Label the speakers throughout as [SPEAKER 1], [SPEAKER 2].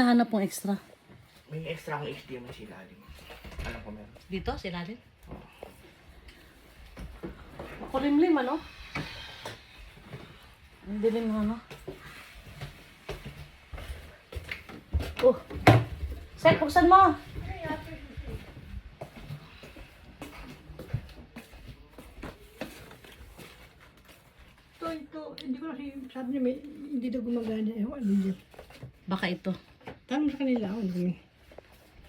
[SPEAKER 1] Hanap pong extra.
[SPEAKER 2] May extra akong HDMI sa ilalim. Alam ko meron.
[SPEAKER 1] Dito, silalim? Makulimlim, ano? Ang dilim ng ano? Oh! Sek, buksan mo!
[SPEAKER 3] Ito, hindi ko kasi sabi niya may, hindi daw gumagana. Ano yun?
[SPEAKER 1] Baka ito.
[SPEAKER 3] Tanong sa kanila ako.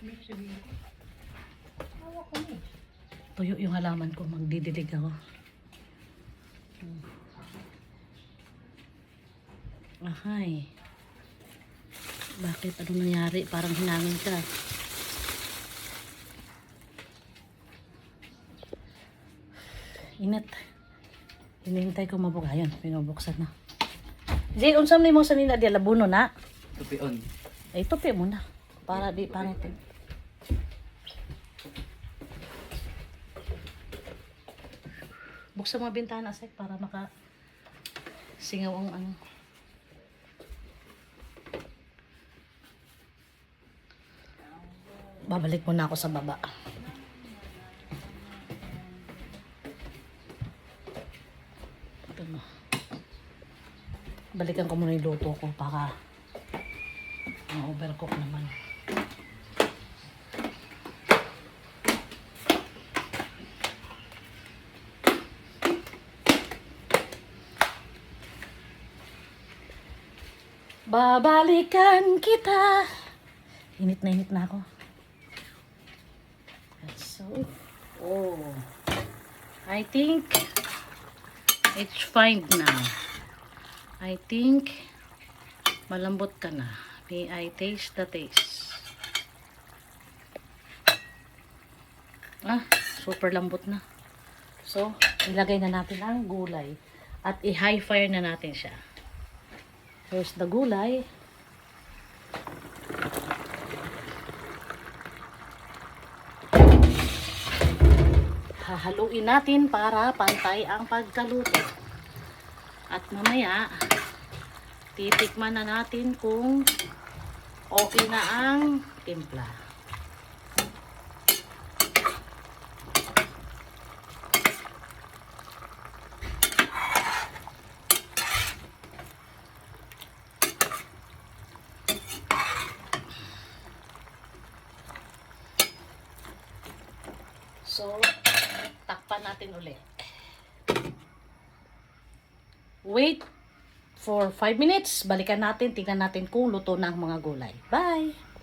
[SPEAKER 3] May sabihin ko. Hawa ko mo.
[SPEAKER 1] Tuyo yung halaman ko. Magdidilig ako. Ahay. Bakit? Anong nangyari? Parang hinangin ka. Init. Hinihintay ko mabuk. Ayun, pinubuksan na. Jay, unsam ni mo sa nila di labuno na?
[SPEAKER 2] Tupi on.
[SPEAKER 1] Ay, tupi mo na. Para di pangit. Buksan mo bintana, Sek, para maka singaw ang ano. Babalik muna ako sa baba. Ito mo. Balikan ko muna yung luto ko para ma-overcook naman. Babalikan kita. Init na ako. So, oh. I think it's fine now. I think malambot ka na. May I taste the taste. Ah, super lambot na. So, ilagay na natin ang gulay. At i-high fire na natin siya. Here's the gulay. Hahaluin natin para pantay ang pagkaluto. At mamaya, titikman na natin kung okay na ang timpla. So, takpan natin ulit. Wait for 5 minutes. Balikan natin. Tingnan natin kung luto na ang mga gulay. Bye!